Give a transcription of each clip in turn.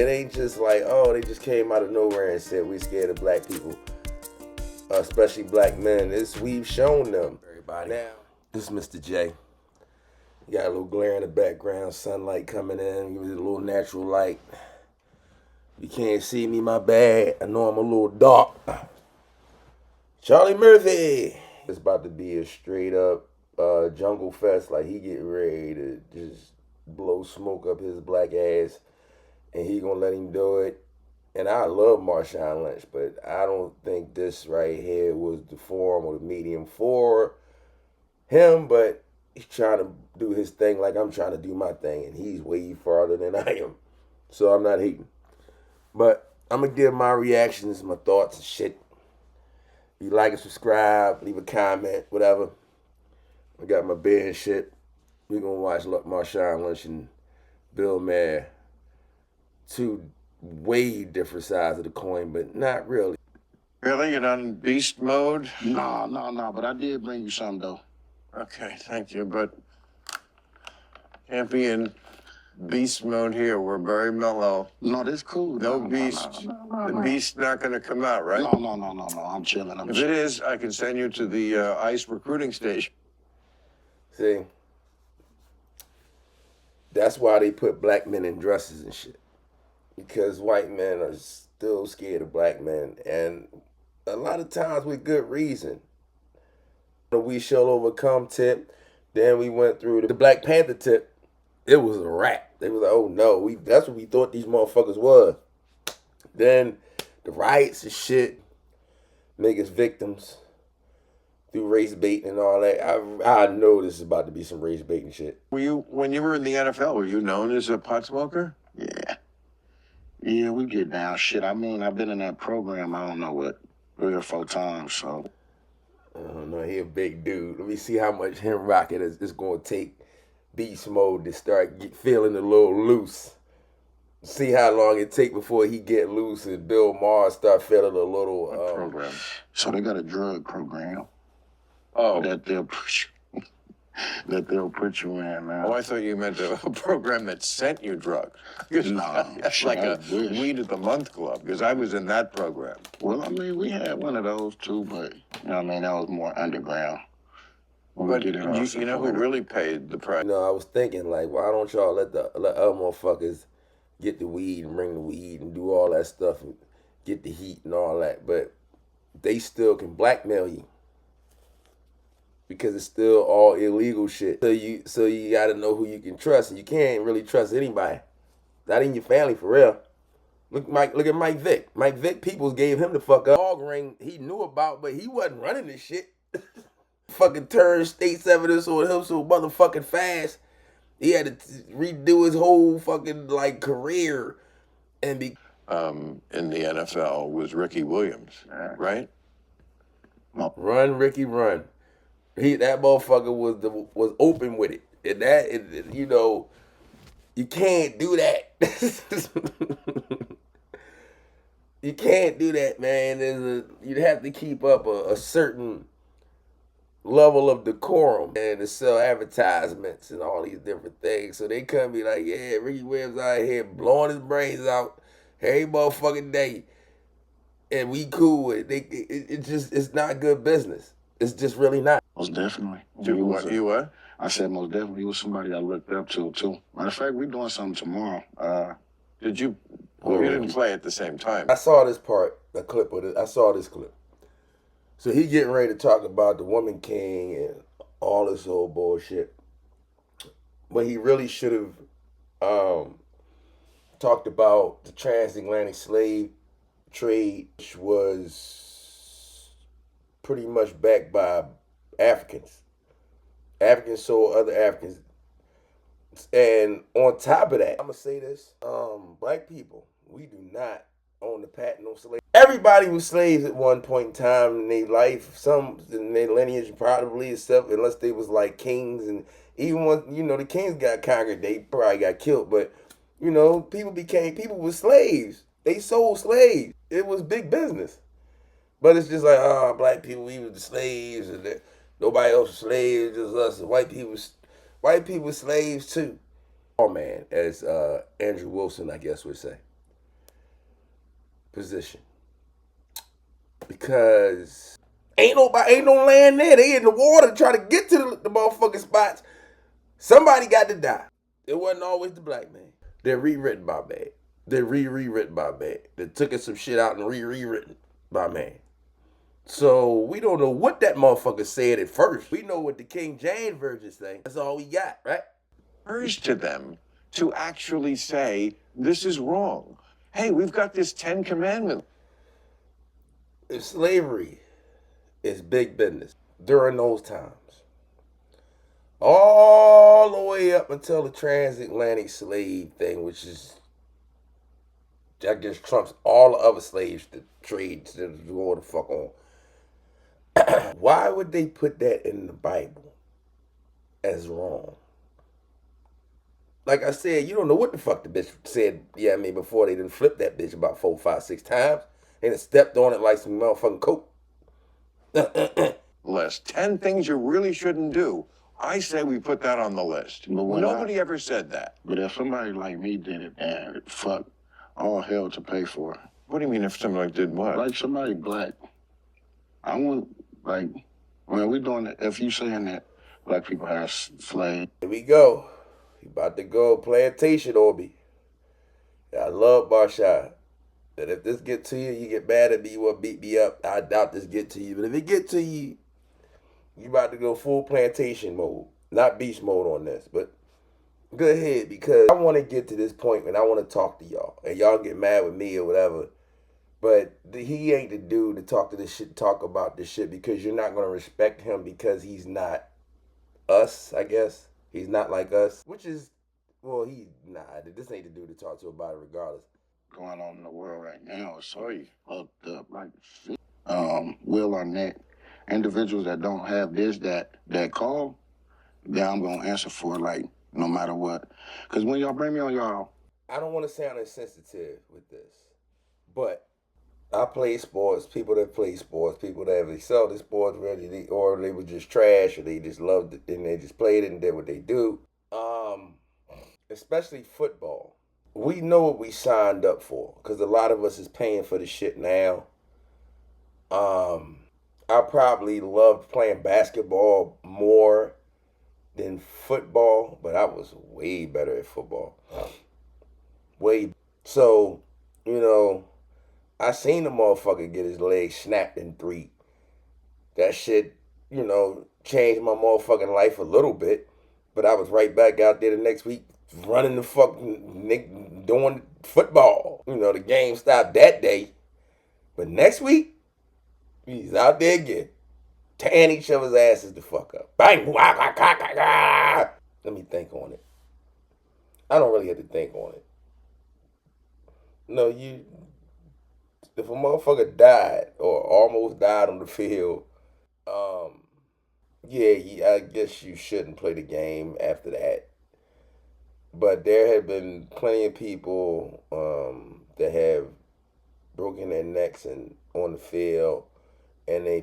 It ain't just like, oh, they just came out of nowhere and said we scared of black people, especially black men. We've shown them. Everybody. Now, this is Mr. J. You got a little glare in the background, sunlight coming in, give it a little natural light. You can't see me, my bad. I know I'm a little dark. Charlie Murphy. It's about to be a straight up jungle fest. Like, he getting ready to just blow smoke up his black ass, and he gonna let him do it. And I love Marshawn Lynch, but I don't think this right here was the forum or the medium for him, but he's trying to do his thing like I'm trying to do my thing, and he's way farther than I am. So I'm not hating. But I'm going to give my reactions, my thoughts and shit. If you like and subscribe, leave a comment, whatever. I got my beer and shit. We're going to watch Marshawn Lynch and Bill Maher. Two way different sides of the coin, but not really. Really? You're on beast mode? No, but I did bring you some, though. Okay, thank you, but can't be in beast mode here. We're very mellow. No, that's cool. No beast. The beast's not going to come out, right? No. I'm chilling. If it is, I can send you to the ICE recruiting station. See, that's why they put black men in dresses and shit. Because white men are still scared of black men. And a lot of times with good reason. We shall overcome tip. Then we went through the Black Panther tip. It was a wrap. They was like, oh no, that's what we thought these motherfuckers was. Then the riots and shit make us victims through race baiting and all that. I know this is about to be some race baiting shit. When you were in the NFL, were you known as a pot smoker? Yeah, we get down shit. I mean, I've been in that program, I don't know what, 3 or 4 times, so. I don't know, he a big dude. Let me see how much him rocking is going to take beast mode to start feeling a little loose. See how long it take before he get loose and Bill Maher start feeling a little program. So they got a drug program. Oh, that they'll put you in, man. Oh, I thought you meant a program that sent you drugs. No, like a weed of the month club, because I was in that program. Well, I mean, we had one of those too, but you know what I mean, that was more underground. But you know who really paid the price? You know, I was thinking, like, why don't y'all let other motherfuckers get the weed and bring the weed and do all that stuff and get the heat and all that, but they still can blackmail you. Because it's still all illegal shit. So you gotta know who you can trust, and you can't really trust anybody. Not in your family, for real. Look at Mike Vick. Mike Vick, Peoples gave him the fuck up. Dog ring he knew about, but he wasn't running this shit. Fucking turned state's evidence on him so motherfucking fast. He had to redo his whole fucking like career and be. In the NFL was Ricky Williams, right? Run, Ricky, run. That motherfucker was open with it, and you know, you can't do that. You can't do that, man. You'd have to keep up a certain level of decorum and to sell advertisements and all these different things. So they couldn't be like, yeah, Ricky Williams out here blowing his brains out every motherfucking day, and we cool with it. It's not good business. It's just really not. Most definitely. You what? I said most definitely. He was somebody I looked up to, too. Matter of fact, we're doing something tomorrow. Did you? Well, you didn't play at the same time. I saw this part, a clip of it. I saw this clip. So he getting ready to talk about the woman king and all this old bullshit. But he really should have talked about the transatlantic slave trade, which was pretty much backed by Africans. Africans sold other Africans. And on top of that, I'm going to say this, black people, we do not own the patent on slaves. Everybody was slaves at one point in time in their life. Some in their lineage probably, except unless they was like kings. And even when, you know, the kings got conquered, they probably got killed. But, you know, people were slaves. They sold slaves. It was big business. But it's just like, oh, black people, we were the slaves, and nobody else was slaves, just us. And white people slaves too. Oh man, as Andrew Wilson, I guess would say. position. Because ain't no land there. They in the water trying to get to the motherfucking spots. Somebody got to die. It wasn't always the black man. They're rewritten by man. They're rewritten by man. They're taking some shit out and rewritten by man. So we don't know what that motherfucker said at first. We know what the King James Version say. That's all we got, right? Urge to them to actually say, this is wrong. Hey, we've got this 10 Commandments. If slavery is big business during those times, all the way up until the transatlantic slave thing, which is, I guess, trumps all the other slaves that trades that go the fuck on. Why would they put that in the Bible as wrong? Like I said, you don't know what the fuck the bitch said, before they didn't flip that bitch about 4, 5, 6 times. They done stepped on it like some motherfucking coke. List 10 things you really shouldn't do. I say we put that on the list. Nobody ever said that. But if somebody like me did it, and fuck, all hell to pay for it. What do you mean if somebody did what? Like somebody black. I want, like, when we doing it, if you saying that black people have slaves. Here we go. We about to go plantation on me. I love Marshawn. That if this get to you, you get mad at me, you want to beat me up. I doubt this get to you. But if it get to you, you about to go full plantation mode. Not beast mode on this. But go ahead, because I want to get to this point and I want to talk to y'all. And y'all get mad with me or whatever. But he ain't the dude to talk about this shit, because you're not going to respect him because he's not us, I guess. He's not like us. Which is, well, this ain't the dude to talk to about it regardless. Going on in the world right now, sorry, fucked up like shit. Will Arnett, individuals that don't have this, that call, that I'm gonna answer for, like, no matter what. Cause when y'all bring me on y'all, I don't want to sound insensitive with this, but I play sports. People that play sports, people that excelled in sports, or they were just trash, or they just loved it and they just played it and did what they do. Especially football. We know what we signed up for, because a lot of us is paying for the shit now. I probably loved playing basketball more than football, but I was way better at football. So, I seen the motherfucker get his leg snapped in 3. That shit, changed my motherfucking life a little bit. But I was right back out there the next week running the fucking, doing football. The game stopped that day. But next week, he's out there again, tearing each other's asses the fuck up. Bang! Let me think on it. I don't really have to think on it. No, if a motherfucker died or almost died on the field, I guess you shouldn't play the game after that. But there have been plenty of people that have broken their necks and on the field, and they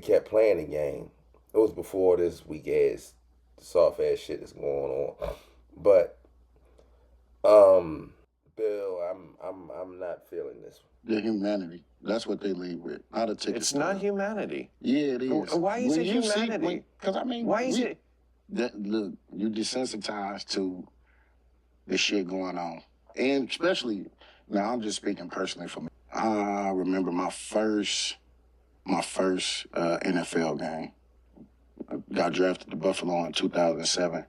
kept playing the game. It was before this weak ass, soft ass shit that's going on. But Bill, I'm not feeling this. the humanity. That's what they lead with. Not a ticket. It's not humanity. Yeah, it is. Why is it humanity? Because why is it? Look, you desensitized to the shit going on, and especially now. I'm just speaking personally for me. I remember my first NFL game. I got drafted to Buffalo in 2007,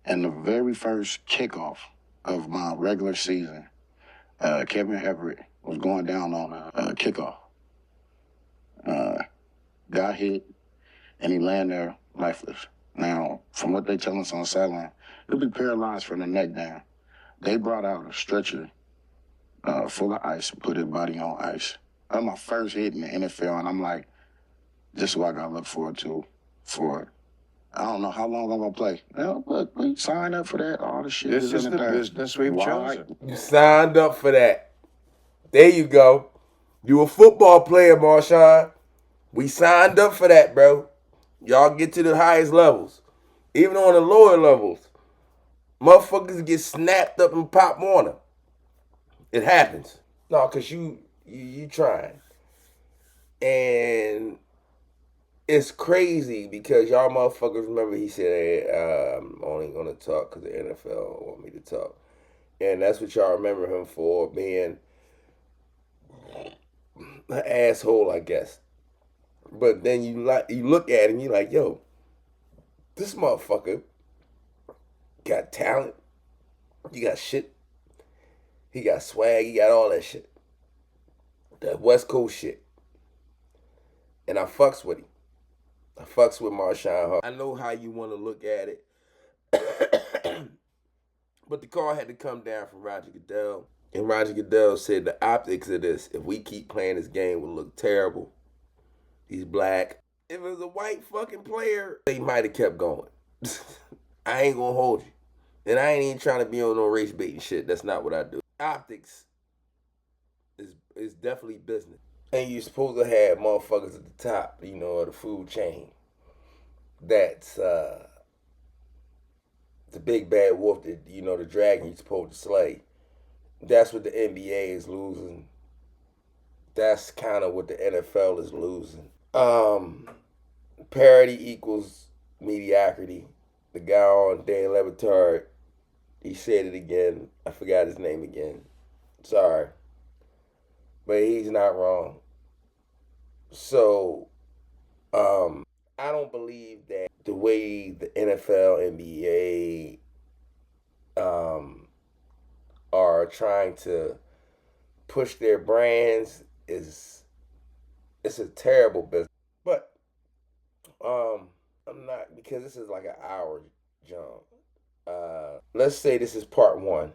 and the very first kickoff of my regular season, Kevin Everett was going down on a kickoff. Got hit, and he landed there lifeless. Now, from what they tell us on the sideline, he'll be paralyzed from the neck down. They brought out a stretcher full of ice and put his body on ice. That was my first hit in the NFL, and I'm like, this is what I got to look forward to for, I don't know how long I'm going to play. Well, look, we signed up for that. All the shit This is in the there. business we've chosen. You signed up for that. There you go. You a football player, Marshawn. We signed up for that, bro. Y'all get to the highest levels. Even on the lower levels, motherfuckers get snapped up and pop on them. It happens. No, because you You trying. And it's crazy because y'all motherfuckers remember he said, hey, I'm only going to talk because the NFL want me to talk. And that's what y'all remember him for, being an asshole, I guess. But then you look at him, you like, yo, this motherfucker got talent. He got shit. He got swag. He got all that shit. That West Coast shit. And I fucks with him. I fucks with Marshawn. I know how you want to look at it. But the call had to come down from Roger Goodell. And Roger Goodell said the optics of this, if we keep playing this game, will look terrible. He's black. If it was a white fucking player, they might have kept going. I ain't gonna hold you. And I ain't even trying to be on no race baiting shit. That's not what I do. Optics is definitely business. And you're supposed to have motherfuckers at the top, you know, of the food chain. That's the big bad wolf that, you know, the dragon you're supposed to slay. That's what the NBA is losing. That's kind of what the NFL is losing. Parity equals mediocrity. The guy on Dan Le Batard, he said it again. I forgot his name again. Sorry. But he's not wrong. So, I don't believe that the way the NFL, NBA, are trying to push their brands it's a terrible business. But I'm not, because this is like an hour jump. Let's say this is part one.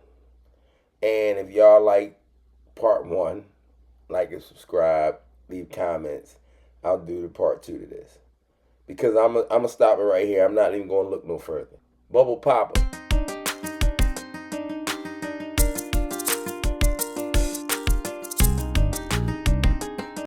And if y'all like part one, like and subscribe, leave comments. I'll do the part two to this. Because I'm gonna stop it right here. I'm not even gonna look no further. Bubble Popper.